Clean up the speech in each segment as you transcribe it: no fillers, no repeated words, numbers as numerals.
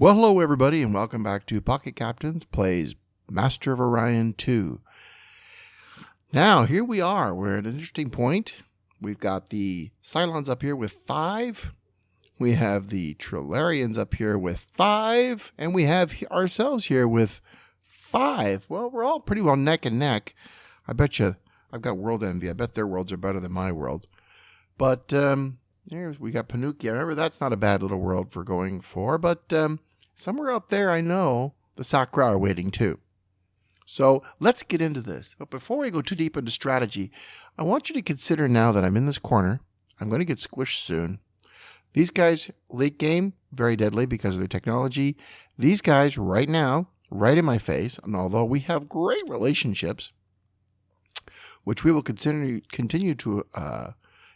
Well, hello everybody, and welcome back to Pocket Captains Plays Master of Orion 2. Now, here we are. We're at an interesting point. We've got the Cylons up here with 5. We have the Trilarians up here with 5. And we have ourselves here with 5. Well, we're all pretty well neck and neck. I bet you I've got world envy. I bet their worlds are better than my world. But here we got Panuki. Remember, that's not a bad little world for going for, but somewhere out there, I know the Sakra are waiting too. So let's get into this. But before we go too deep into strategy, I want you to consider now that I'm in this corner. I'm going to get squished soon. These guys, late game, very deadly because of their technology. These guys right now, right in my face, and although we have great relationships, which we will continue to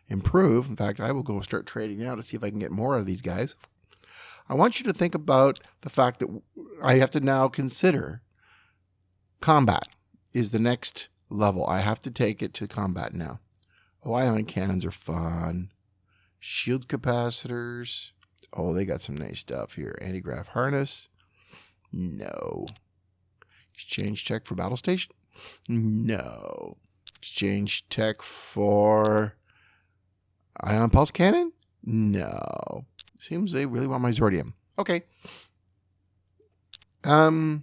improve. In fact, I will go start trading now to see if I can get more out of these guys. I want you to think about the fact that I have to now consider combat is the next level. I have to take it to combat now. Oh, ion cannons are fun. Shield capacitors. Oh, they got some nice stuff here. Anti-grav harness. No. Exchange tech for battle station. No. Exchange tech for ion pulse cannon. No. Seems they really want my Zordium. Okay. There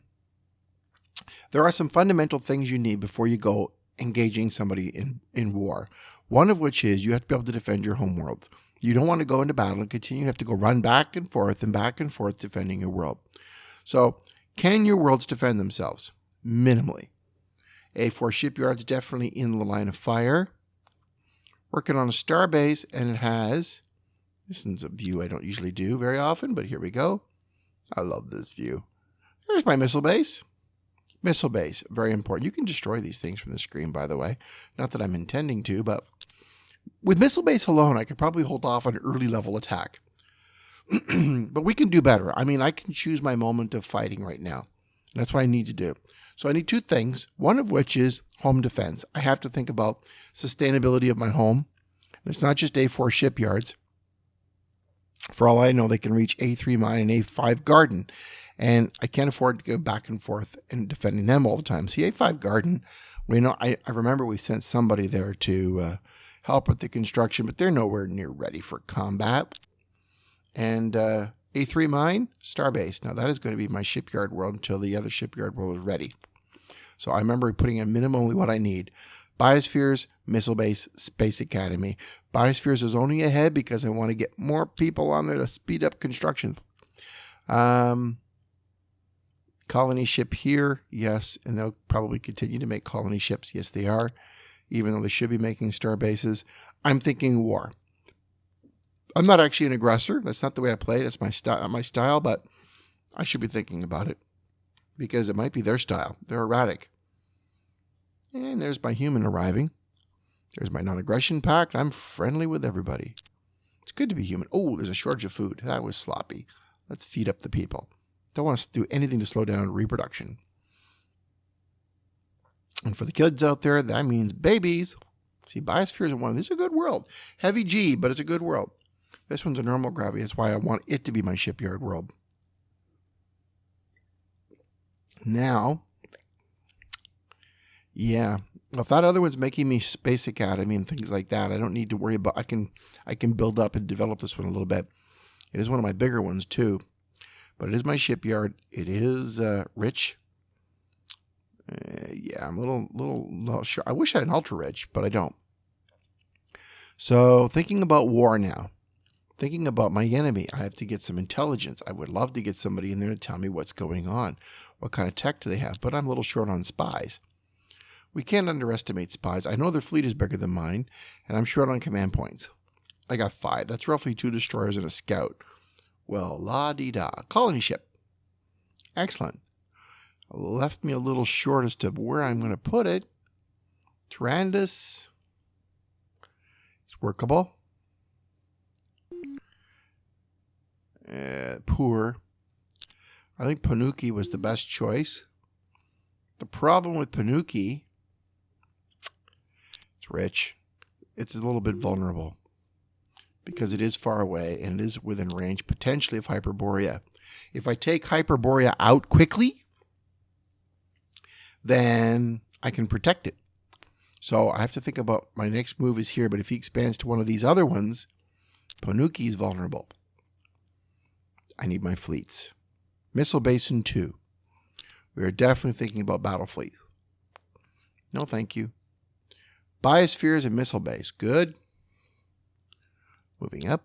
are some fundamental things you need before you go engaging somebody in war. One of which is you have to be able to defend your home world. You don't want to go into battle and continue. You have to go run back and forth defending your world. So, can your worlds defend themselves? Minimally. A4 shipyard's definitely in the line of fire. Working on a starbase, and it has... This is a view I don't usually do very often, but here we go. I love this view. There's my missile base. Missile base, very important. You can destroy these things from the screen, by the way. Not that I'm intending to, but with missile base alone, I could probably hold off an early level attack. But we can do better. I mean, I can choose my moment of fighting right now. That's what I need to do. So I need two things, one of which is home defense. I have to think about sustainability of my home. It's not just A4 shipyards. For all I know, they can reach A3 mine and A5 garden. And I can't afford to go back and forth and defending them all the time. See, A5 garden, I remember we sent somebody there to help with the construction, but they're nowhere near ready for combat. And A3 mine, starbase. Now, that is going to be my shipyard world until the other shipyard world is ready. So I remember putting in minimally what I need. Biospheres, missile base, space academy. Biospheres is only ahead because I want to get more people on there to speed up construction. Colony ship here, yes, and they'll probably continue to make colony ships. Yes, they are, even though they should be making star bases. I'm thinking war. I'm not actually an aggressor. That's not the way I play. That's my style, but I should be thinking about it because it might be their style. They're erratic. And there's my human arriving. There's my non-aggression pact. I'm friendly with everybody. It's good to be human. Oh, there's a shortage of food. That was sloppy. Let's feed up the people. Don't want us to do anything to slow down reproduction. And for the kids out there, that means babies. See, biospheres are one. This is a good world. Heavy G, but it's a good world. This one's a normal gravity. That's why I want it to be my shipyard world. Now... Yeah, well, if that other one's making me Space Academy and things like that, I don't need to worry about. I can build up and develop this one a little bit. It is one of my bigger ones too, but it is my shipyard. It is rich. Yeah, I'm a little sure. I wish I had an ultra rich, but I don't. So thinking about war now, thinking about my enemy, I have to get some intelligence. I would love to get somebody in there to tell me what's going on, what kind of tech do they have, but I'm a little short on spies. We can't underestimate spies. I know their fleet is bigger than mine, and I'm short on command points. I got 5. That's roughly 2 destroyers and a scout. Well, la-dee-da. Colony ship. Excellent. Left me a little short as to where I'm going to put it. Tyrannus. It's workable. Poor. I think Panuki was the best choice. The problem with Panuki... It's rich. It's a little bit vulnerable. because it is far away and it is within range potentially of Hyperborea. If I take Hyperborea out quickly, then I can protect it. So I have to think about my next move is here, but if he expands to one of these other ones, Panuki is vulnerable. I need my fleets. Missile Basin 2. We are definitely thinking about Battle Fleet. No, thank you. Biospheres and Missile Base. Good. Moving up.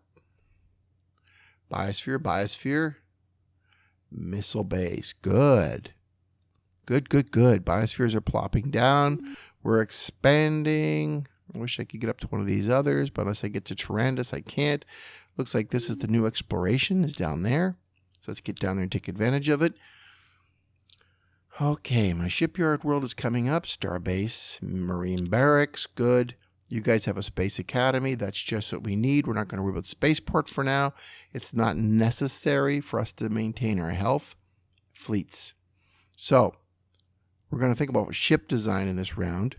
Biosphere, Biosphere. Missile Base. Good. Good, good, good. Biospheres are plopping down. We're expanding. I wish I could get up to one of these others, but unless I get to Tyrannus, I can't. Looks like this is the new exploration is down there. So let's get down there and take advantage of it. Okay, my shipyard world is coming up. Starbase, Marine Barracks, good. You guys have a Space Academy. That's just what we need. We're not going to worry about Spaceport for now. It's not necessary for us to maintain our health. Fleets. So, we're going to think about ship design in this round.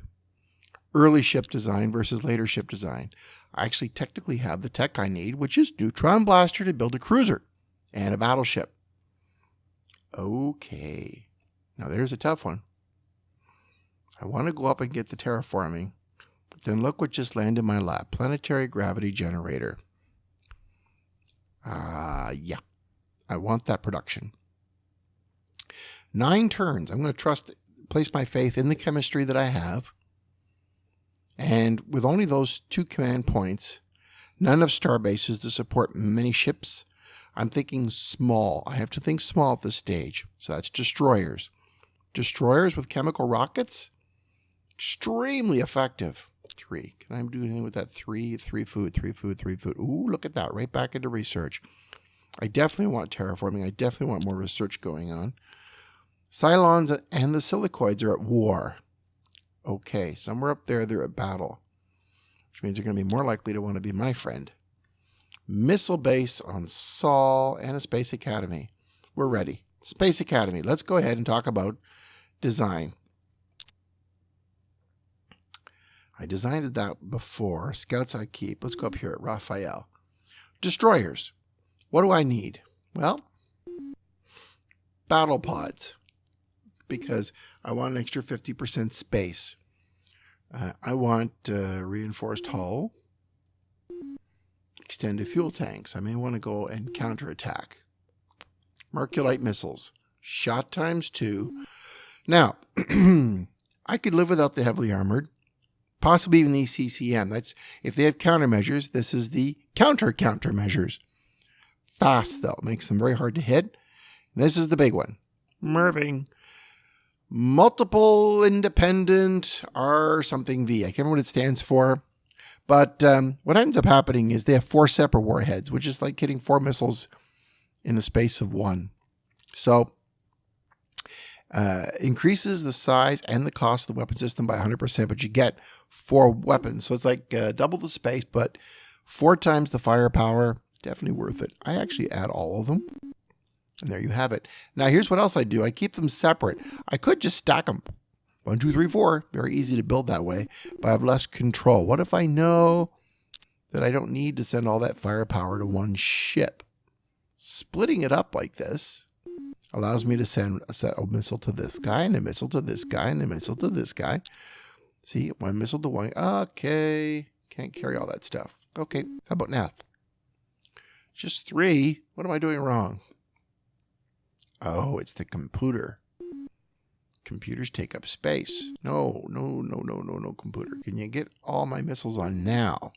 Early ship design versus later ship design. I actually technically have the tech I need, which is Neutron Blaster to build a cruiser and a battleship. Okay. Now there's a tough one. I want to go up and get the terraforming, but then look what just landed in my lap. Planetary Gravity Generator. Yeah. I want that production. 9 turns. I'm going to place my faith in the chemistry that I have. And with only those 2 command points, none of Starbases to support many ships, I'm thinking small. I have to think small at this stage. So that's destroyers. Destroyers with chemical rockets, extremely effective. 3. Can I do anything with that? 3 food, 3 food, 3 food. Ooh, look at that. Right back into research. I definitely want terraforming. I definitely want more research going on. Cylons and the Silicoids are at war. Okay, somewhere up there, they're at battle, which means they're going to be more likely to want to be my friend. Missile Base on Sol and a Space Academy. We're ready. Space Academy. Let's go ahead and talk about design. I designed that before. Scouts I keep. Let's go up here at Raphael. Destroyers. What do I need? Well, battle pods. Because I want an extra 50% space. I want reinforced hull. Extended fuel tanks. I may want to go and counterattack. Merculite missiles. Shot times 2. Now, I could live without the heavily armored. Possibly even the CCM. That's if they have countermeasures. This is the countermeasures. Fast, though. Makes them very hard to hit. And this is the big one. Merving. Multiple independent R something V. I can't remember what it stands for. But what ends up happening is they have 4 separate warheads, which is like hitting 4 missiles in the space of 1. So increases the size and the cost of the weapon system by 100%, but you get 4 weapons. So it's like double the space, but 4 times the firepower. Definitely worth it. I actually add all of them. And there you have it. Now, here's what else I do. I keep them separate. I could just stack them. 1, 2, 3, 4. Very easy to build that way, but I have less control. What if I know that I don't need to send all that firepower to one ship? Splitting it up like this allows me to send a missile to this guy, and a missile to this guy, and a missile to this guy. See, 1 missile to 1. Okay. Can't carry all that stuff. Okay. How about now? Just 3. What am I doing wrong? Oh, it's the computer. Computers take up space. No, computer. Can you get all my missiles on now?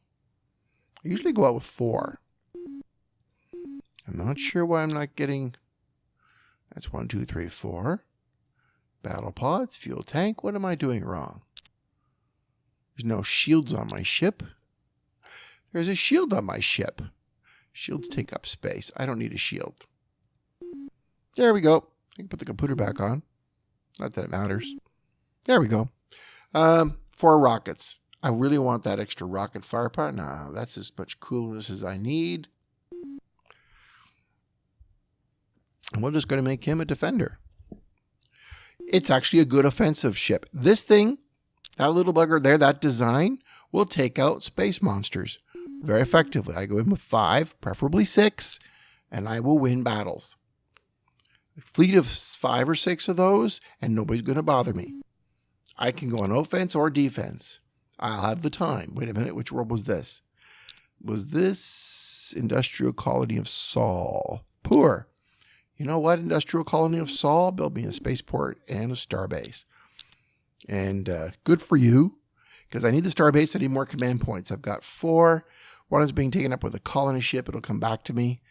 I usually go out with 4. I'm not sure why I'm not getting... That's 1, 2, 3, 4. Battle pods, fuel tank. What am I doing wrong? There's no shields on my ship. There's a shield on my ship. Shields take up space. I don't need a shield. There we go. I can put the computer back on. Not that it matters. There we go. 4 rockets. I really want that extra rocket firepower. No, that's as much coolness as I need. And we're just going to make him a defender. It's actually a good offensive ship. This thing, that little bugger there, that design, will take out space monsters very effectively. I go in with 5, preferably 6, and I will win battles. A fleet of 5 or 6 of those, and nobody's going to bother me. I can go on offense or defense. I'll have the time. Wait a minute, which world was this? Was this industrial colony of Sol? Poor. You know what, industrial colony of Sol? Build me a spaceport and a starbase. And good for you, because I need the starbase. I need more command points. I've got 4. One is being taken up with a colony ship. It'll come back to me.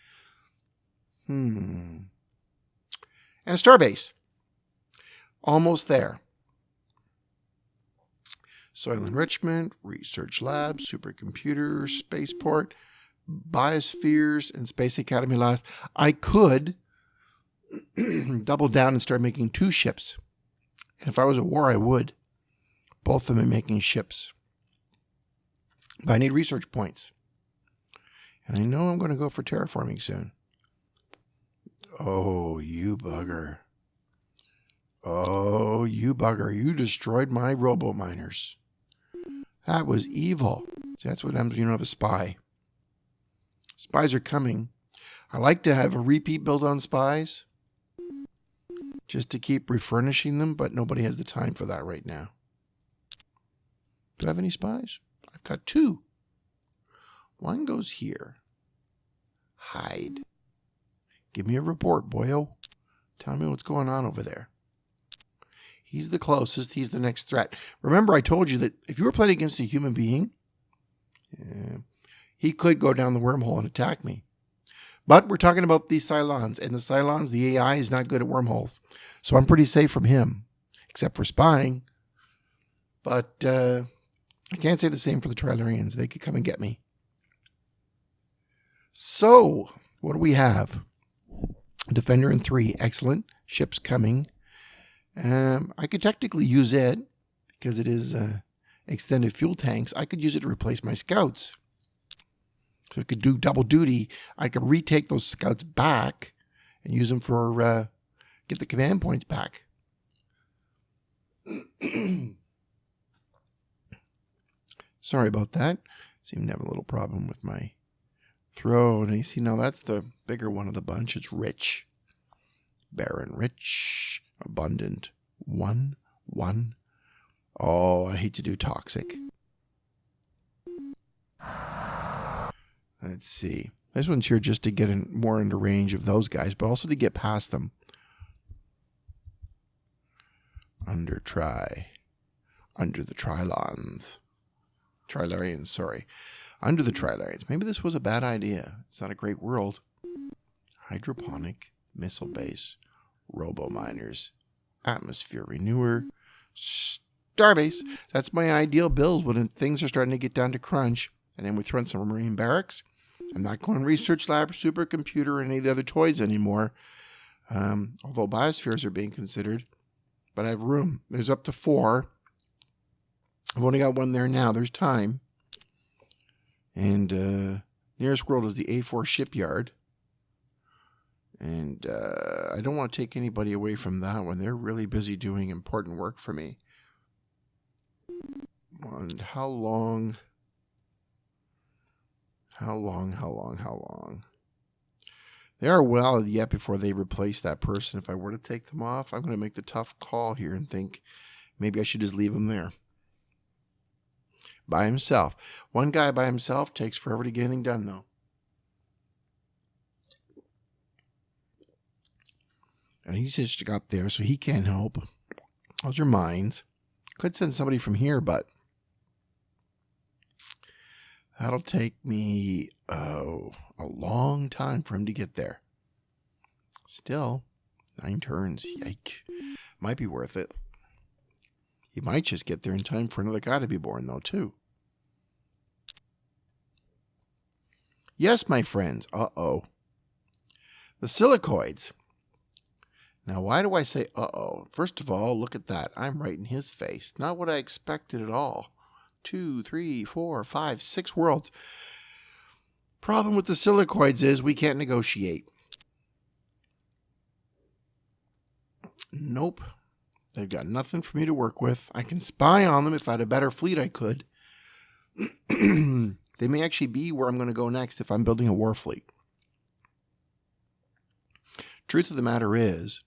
And a starbase. Almost there. Soil enrichment, research lab, supercomputer, spaceport, biospheres, and Space Academy last. I could double down and start making 2 ships. And if I was at war, I would. Both of them are making ships. But I need research points. And I know I'm going to go for terraforming soon. Oh, you bugger. Oh, you bugger. You destroyed my robo-miners. That was evil. See, that's what happens when you don't have a spy. Spies are coming. I like to have a repeat build on spies, just to keep refurnishing them, but nobody has the time for that right now. Do I have any spies? I've got 2. One goes here. Hide. Give me a report, boyo. Tell me what's going on over there. He's the closest. He's the next threat. Remember, I told you that if you were playing against a human being, he could go down the wormhole and attack me. But we're talking about these Cylons, and the Cylons, the AI is not good at wormholes. So I'm pretty safe from him, except for spying. But I can't say the same for the Trilarians. They could come and get me. So, what do we have? Defender in 3. Excellent. Ships coming. I could technically use it because it is extended fuel tanks. I could use it to replace my scouts. So I could do double duty. I could retake those scouts back and use them for get the command points back. Sorry about that. Seem to have a little problem with my throat. And you see, now that's the bigger one of the bunch. It's rich. Barren, rich, abundant. 1, 1. Oh, I hate to do toxic. Let's see. This one's here just to get more into range of those guys, but also to get past them. Under the Trilons. Trilarians, sorry. Under the Trilarians. Maybe this was a bad idea. It's not a great world. Hydroponic, missile base, robo-miners, atmosphere renewer, starbase. That's my ideal build when things are starting to get down to crunch. And then we throw in some marine barracks. I'm not going research lab, supercomputer, or any of the other toys anymore. Although biospheres are being considered. But I have room. There's up to 4. I've only got 1 there now. There's time. And nearest world is the A4 shipyard. And I don't want to take anybody away from that one. They're really busy doing important work for me. And how long? They are well yet before they replace that person. If I were to take them off, I'm going to make the tough call here and think maybe I should just leave him there. By himself. One guy by himself takes forever to get anything done, though. And he's just got there, so he can't help. How's your minds? Could send somebody from here, but that'll take me a long time for him to get there. Still, 9 turns. Yike. Might be worth it. He might just get there in time for another guy to be born, though, too. Yes, my friends. Uh-oh. The silicoids. Now, why do I say uh-oh? First of all, look at that. I'm right in his face. Not what I expected at all. 2, 3, 4, 5, 6 worlds. Problem with the silicoids is we can't negotiate. Nope. They've got nothing for me to work with. I can spy on them. If I had a better fleet, I could. They may actually be where I'm going to go next if I'm building a war fleet. Truth of the matter is,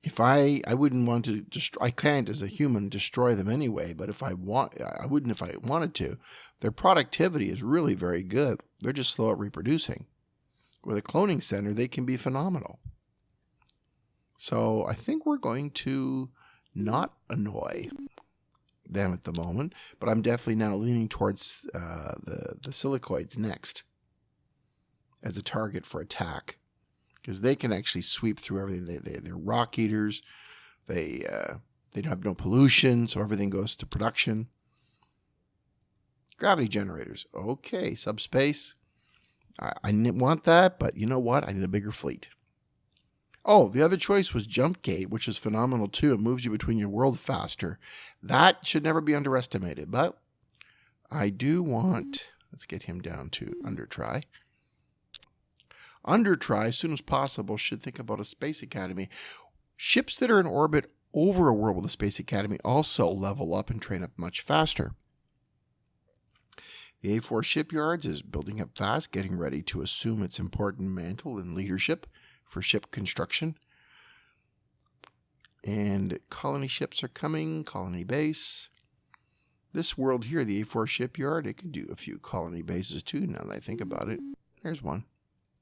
if I wouldn't want to destroy, I can't as a human destroy them anyway, but if I wouldn't if I wanted to. Their productivity is really very good. They're just slow at reproducing. With a cloning center, they can be phenomenal. So I think we're going to not annoy them at the moment, but I'm definitely now leaning towards the silicoids next as a target for attack, because they can actually sweep through everything. They're rock eaters. They have no pollution, so everything goes to production. Gravity generators. Okay, Subspace. I didn't want that, but you know what? I need a bigger fleet. Oh, the other choice was Jump Gate, which is phenomenal too. It moves you between your worlds faster. That should never be underestimated, but I do want, let's get him down to Undertry. Undertry, as soon as possible, should think about a Space Academy. Ships that are in orbit over a world with a Space Academy also level up and train up much faster. The A4 Shipyards is building up fast, getting ready to assume its important mantle in leadership for ship construction. And colony ships are coming, colony base. This world here, the A4 Shipyard, it could do a few colony bases too, now that I think about it. There's one.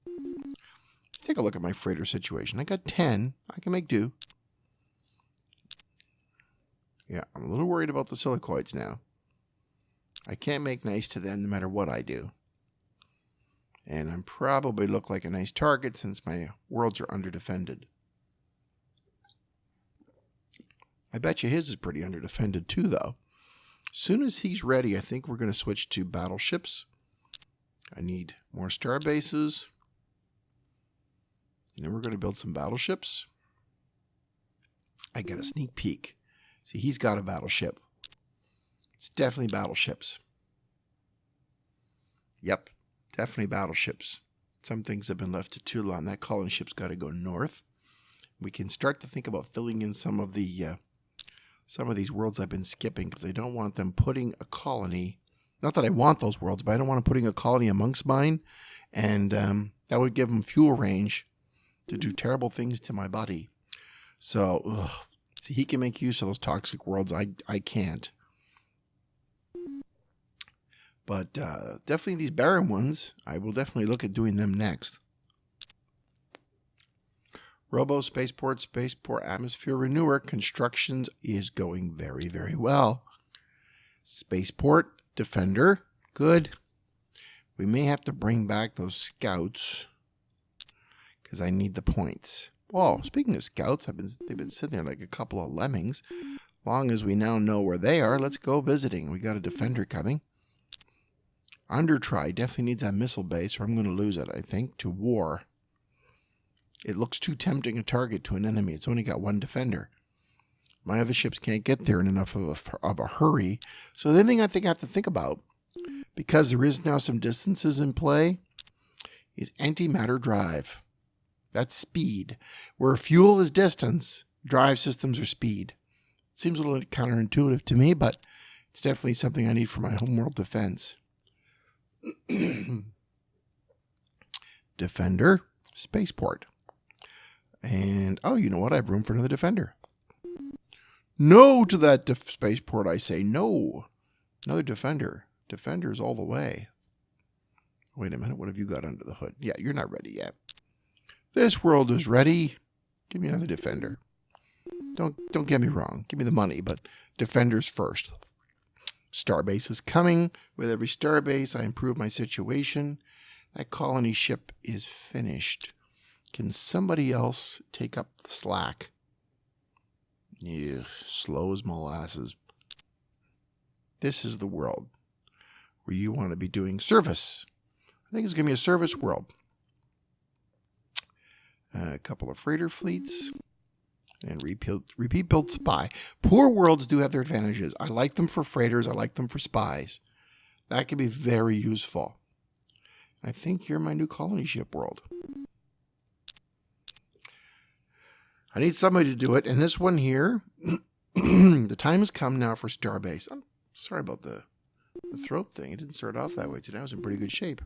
Let's take a look at my freighter situation. I got 10. I can make do. Yeah, I'm a little worried about the silicoids now. I can't make nice to them no matter what I do. And I probably look like a nice target since my worlds are underdefended. I bet you his is pretty underdefended too, though. As soon as he's ready, I think we're going to switch to battleships. I need more star bases. And then we're going to build some battleships. I get a sneak peek. See, he's got a battleship. It's definitely battleships. Yep, definitely battleships. Some things have been left too long. That colony ship's got to go north. We can start to think about filling in some of these worlds I've been skipping, because I don't want them putting a colony. Not that I want those worlds, but I don't want them putting a colony amongst mine, and that would give them fuel range to do terrible things to my body. So, see, he can make use of those toxic worlds. I can't. But definitely these barren ones, I will definitely look at doing them next. Robo Spaceport Atmosphere Renewer constructions is going very, very well. Spaceport Defender, good. We may have to bring back those scouts because I need the points. Whoa, speaking of scouts, they've been sitting there like a couple of lemmings. Long as we now know where they are, let's go visiting. We got a defender coming. Undertry definitely needs that missile base, or I'm going to lose it, I think, to war. It looks too tempting a target to an enemy. It's only got one defender. My other ships can't get there in enough of a hurry. So the thing I think I have to think about, because there is now some distances in play, is Antimatter Drive. That's speed. Where fuel is distance, drive systems are speed. It seems a little counterintuitive to me, but it's definitely something I need for my homeworld defense. Defender, spaceport. And, oh, you know what? I have room for another defender. No to that spaceport, I say. No. Another defender. Defenders all the way. Wait a minute. What have you got under the hood? Yeah, you're not ready yet. This world is ready. Give me another defender. Don't get me wrong. Give me the money, but defenders first. Starbase is coming. With every starbase, I improve my situation. That colony ship is finished. Can somebody else take up the slack? Yeah, slow as molasses. This is the world where you want to be doing service. I think it's going to be a service world. A couple of freighter fleets. And repeat build spy. Poor worlds do have their advantages. I like them for freighters. I like them for spies. That can be very useful. I think you're my new colony ship world. I need somebody to do it. And this one here, the time has come now for Starbase. I'm sorry about the throat thing. It didn't start off that way today. I was in pretty good shape.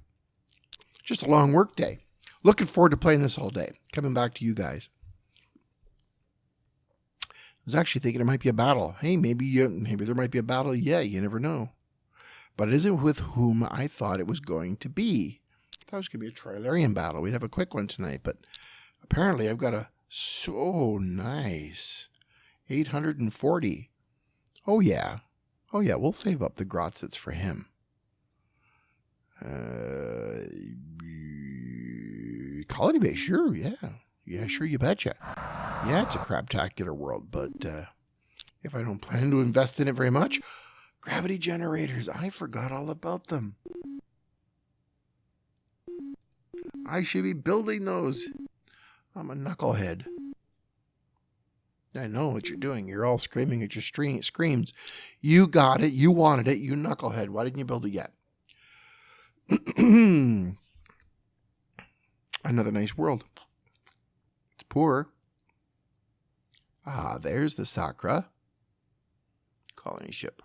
Just a long work day. Looking forward to playing this all day. Coming back to you guys. I was actually thinking it might be a battle. Hey, maybe there might be a battle. Yeah, you never know. But it isn't with whom I thought it was going to be. I thought it was going to be a Trilarian battle. We'd have a quick one tonight, but apparently I've got a so nice 840. Oh yeah, we'll save up the Grotzits for him. Colony base, sure, yeah, sure, you betcha. Yeah, it's a craptacular world, but if I don't plan to invest in it very much, gravity generators, I forgot all about them. I should be building those. I'm a knucklehead. I know what you're doing. You're all screaming at your screams. You got it. You wanted it. You knucklehead. Why didn't you build it yet? Another nice world. It's poor. Ah, there's the Sakra colony ship.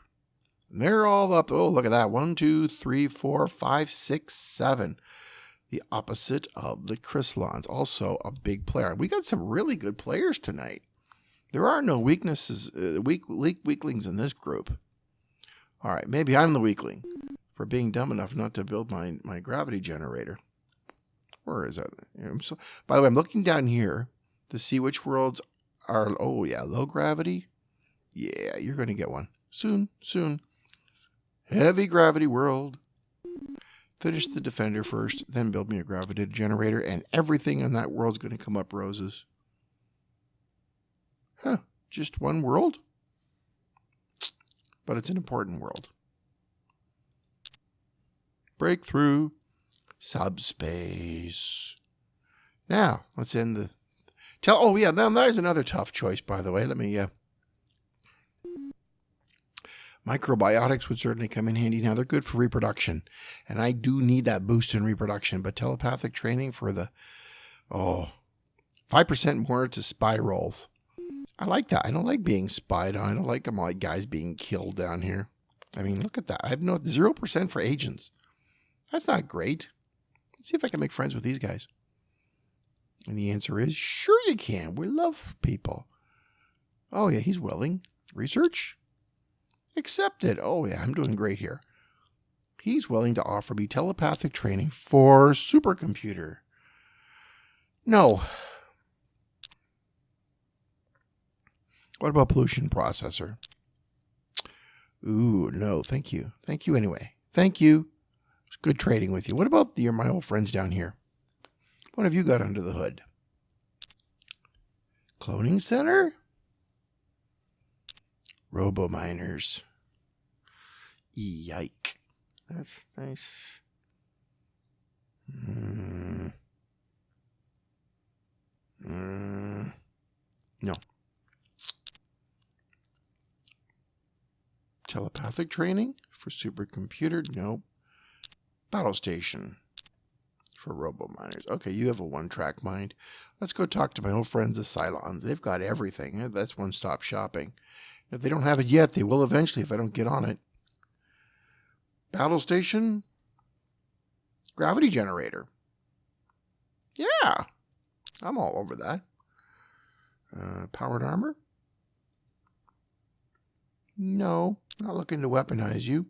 And they're all up. Oh, look at that. 1, 2, 3, 4, 5, 6, 7. The opposite of the Chrysalons. Also a big player. We got some really good players tonight. There are no weaknesses, weaklings in this group. All right, maybe I'm the weakling for being dumb enough not to build my gravity generator. Where is that? By the way, I'm looking down here to see which worlds are, oh yeah, low gravity. Yeah, you're going to get one. Soon. Heavy gravity world. Finish the Defender first, then build me a gravity generator, and everything in that world's going to come up roses. Huh, just one world? But it's an important world. Breakthrough. Subspace. Now, let's end the... Oh, yeah, now there's another tough choice, by the way. Let me... Microbiotics would certainly come in handy. Now, they're good for reproduction, and I do need that boost in reproduction, but telepathic training for the... 5% more to spy rolls. I like that. I don't like being spied on. I don't like my guys being killed down here. I mean, look at that. I have 0% for agents. That's not great. Let's see if I can make friends with these guys. And the answer is, sure you can. We love people. Oh, yeah, he's willing. Research? Accepted. Oh, yeah, I'm doing great here. He's willing to offer me telepathic training for supercomputer. No. What about pollution processor? Ooh, no, thank you. Thank you anyway. Thank you. It's good trading with you. What about my old friends down here? What have you got under the hood? Cloning center? Robo-miners. Yike. That's nice. No. Telepathic training for supercomputer? Nope. Battle station for robo-miners. Okay, you have a one-track mind. Let's go talk to my old friends the Cylons. They've got everything. That's one-stop shopping. If they don't have it yet, they will eventually if I don't get on it. Battle station. Gravity generator. Yeah. I'm all over that. Powered armor? No. Not looking to weaponize you.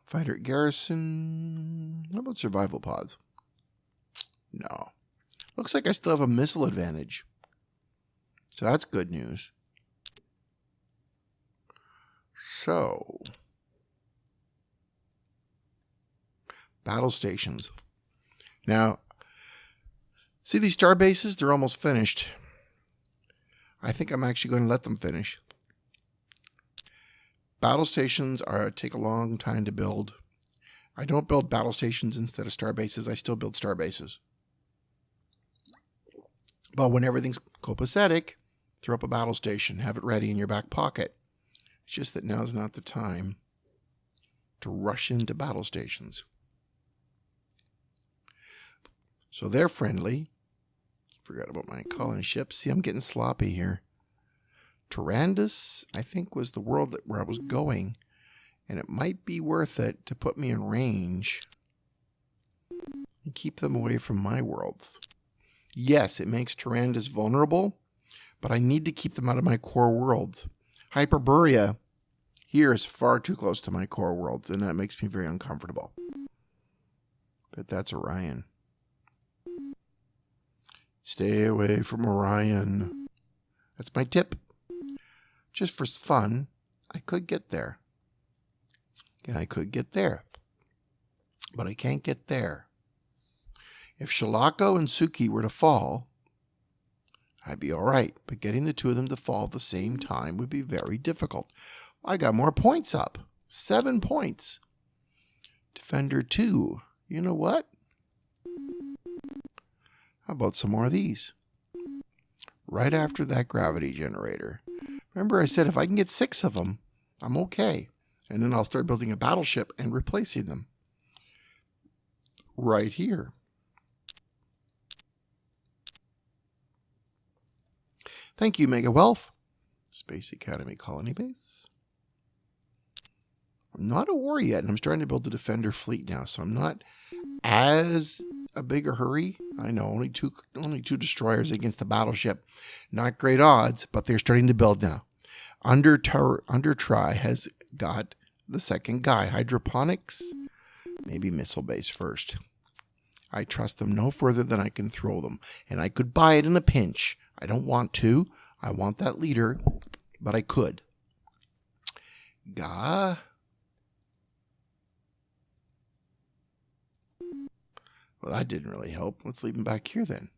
Fighter garrison. How about survival pods? No. Looks like I still have a missile advantage. So that's good news. So, battle stations. Now, see these star bases? They're almost finished. I think I'm actually going to let them finish. Battle stations take a long time to build. I don't build battle stations instead of star bases. I still build star bases. But when everything's copacetic, throw up a battle station. Have it ready in your back pocket. It's just that now's not the time to rush into battle stations. So they're friendly. Forgot about my colony ships. See, I'm getting sloppy here. Tyrannus, I think, was the world where I was going. And it might be worth it to put me in range and keep them away from my worlds. Yes, it makes Tyrannus vulnerable, but I need to keep them out of my core worlds. Hyperborea here is far too close to my core worlds, and that makes me very uncomfortable. But that's Orion. Stay away from Orion. That's my tip. Just for fun, I could get there. And I could get there. But I can't get there. If Shalako and Suki were to fall, I'd be all right. But getting the two of them to fall at the same time would be very difficult. I got more points up. 7 points. Defender 2. You know what? How about some more of these? Right after that gravity generator. Remember I said if I can get 6 of them, I'm okay. And then I'll start building a battleship and replacing them. Right here. Thank you, Mega Wealth. Space Academy Colony Base. I'm not at war yet, and I'm starting to build the Defender fleet now, so I'm not as a bigger hurry. I know, only two destroyers against the battleship. Not great odds, but they're starting to build now. Undertry has got the second guy. Hydroponics, maybe missile base first. I trust them no further than I can throw them, and I could buy it in a pinch. I don't want to. I want that leader, but I could. Ga. Well, that didn't really help. Let's leave him back here then.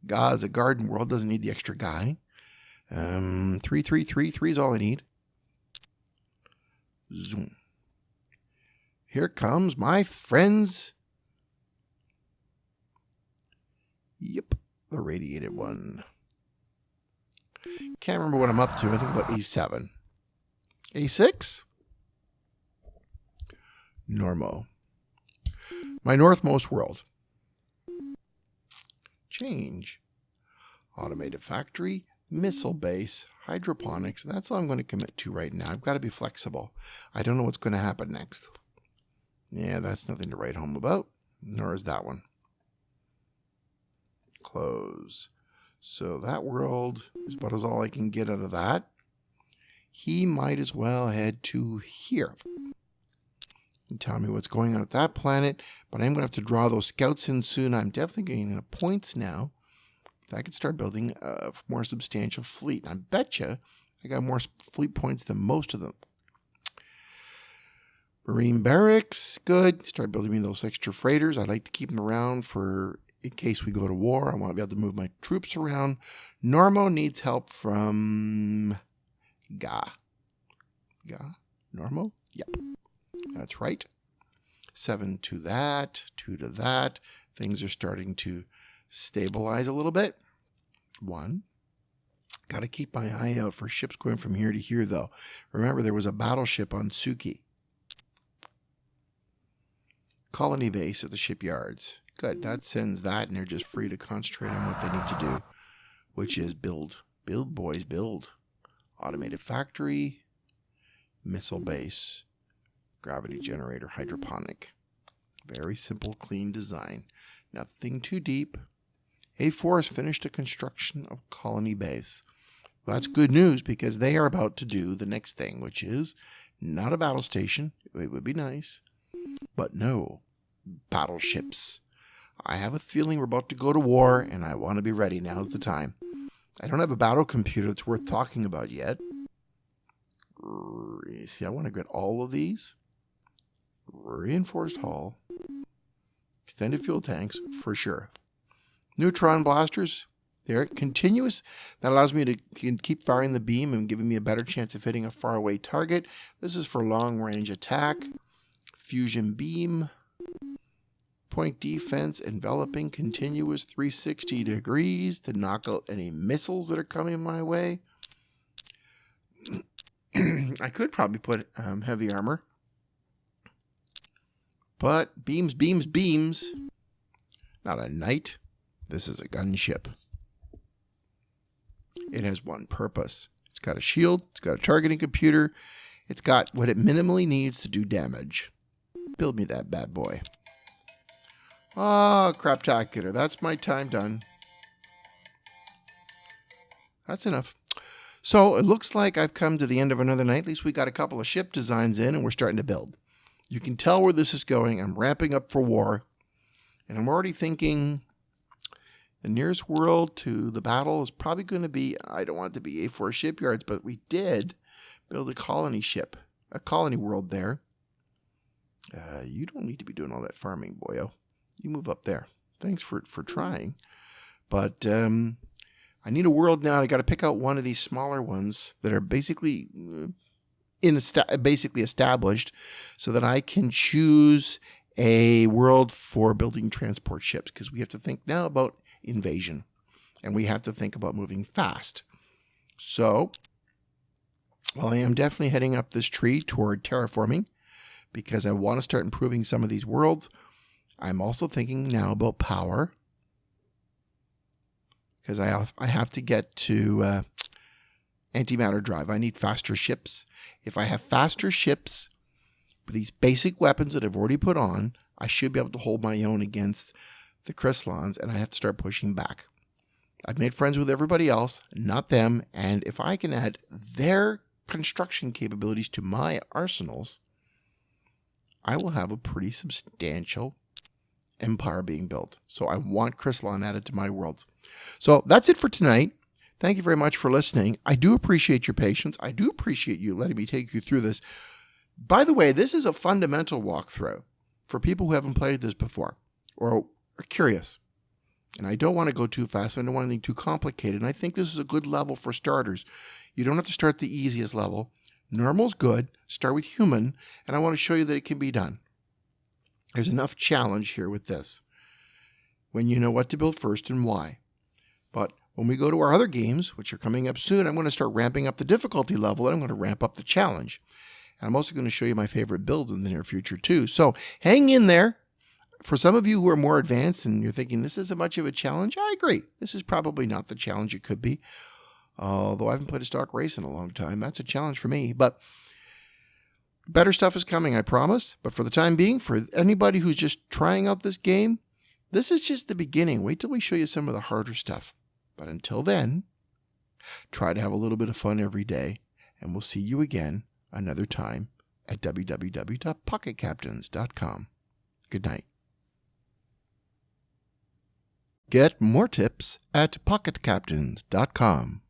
Ga is a garden world. Doesn't need the extra guy. 3, 3, 3. 3 is all I need. Zoom. Here comes my friends. Yep, the radiated one. Can't remember what I'm up to. I think about A7. A6? Normo. My northmost world. Change. Automated factory. Missile base. Hydroponics. That's all I'm going to commit to right now. I've got to be flexible. I don't know what's going to happen next. Yeah, that's nothing to write home about. Nor is that one. Close. So that world is about as all I can get out of that. He might as well head to here and tell me what's going on at that planet. But I'm going to have to draw those scouts in soon. I'm definitely getting points now. I could start building a more substantial fleet. I bet you I got more fleet points than most of them. Marine barracks, good. Start building me those extra freighters. I'd like to keep them around for in case we go to war. I want to be able to move my troops around. Normo needs help from Ga. Ga? Normo? Yep. That's right. 7 to that. 2 to that. Things are starting to stabilize a little bit. 1. Got to keep my eye out for ships going from here to here, though. Remember, there was a battleship on Suki. Colony base at the shipyards. Good. That sends that, and they're just free to concentrate on what they need to do, which is build. Build, boys, build. Automated factory. Missile base. Gravity generator. Hydroponic. Very simple, clean design. Nothing too deep. A4 has finished the construction of colony base. Well, that's good news because they are about to do the next thing, which is not a battle station. It would be nice. But no, battleships. I have a feeling we're about to go to war, and I want to be ready. Now's the time. I don't have a battle computer that's worth talking about yet. See, I want to get all of these. Reinforced hull. Extended fuel tanks, for sure. Neutron blasters. They're continuous. That allows me to keep firing the beam and giving me a better chance of hitting a faraway target. This is for long-range attack. Fusion beam. Point defense, enveloping, continuous 360 degrees to knock out any missiles that are coming my way. I could probably put heavy armor. But beams, beams, beams. Not a knight. This is a gunship. It has one purpose. It's got a shield. It's got a targeting computer. It's got what it minimally needs to do damage. Build me that bad boy. Oh, craptacular. That's my time done. That's enough. So it looks like I've come to the end of another night. At least we got a couple of ship designs in and we're starting to build. You can tell where this is going. I'm ramping up for war. And I'm already thinking the nearest world to the battle is probably going to be, I don't want it to be A4 shipyards, but we did build a colony ship, a colony world there. You don't need to be doing all that farming, boyo. You move up there. Thanks for trying. But I need a world now. I got to pick out one of these smaller ones that are basically basically established so that I can choose a world for building transport ships, because we have to think now about invasion and we have to think about moving fast. So, well, I am definitely heading up this tree toward terraforming because I want to start improving some of these worlds. I'm also thinking now about power because I have to get to Antimatter Drive. I need faster ships. If I have faster ships with these basic weapons that I've already put on, I should be able to hold my own against the Chrysalians, and I have to start pushing back. I've made friends with everybody else, not them, and if I can add their construction capabilities to my arsenals, I will have a pretty substantial empire being built. So I want Chrysalian added to my worlds. So that's it for tonight. Thank you very much for listening. I do appreciate your patience. I do appreciate you letting me take you through this. By the way, this is a fundamental walkthrough for people who haven't played this before or are curious. And I don't want to go too fast. I don't want anything too complicated. And I think this is a good level for starters. You don't have to start the easiest level. Normal's good. Start with human. And I want to show you that it can be done. There's enough challenge here with this when you know what to build first and why. But when we go to our other games, which are coming up soon, I'm going to start ramping up the difficulty level and I'm going to ramp up the challenge. And I'm also going to show you my favorite build in the near future too. So hang in there. For some of you who are more advanced and you're thinking this isn't much of a challenge, I agree. This is probably not the challenge it could be. Although I haven't played a stock race in a long time. That's a challenge for me. But better stuff is coming, I promise. But for the time being, for anybody who's just trying out this game, this is just the beginning. Wait till we show you some of the harder stuff. But until then, try to have a little bit of fun every day. And we'll see you again another time at www.pocketcaptains.com. Good night. Get more tips at pocketcaptains.com.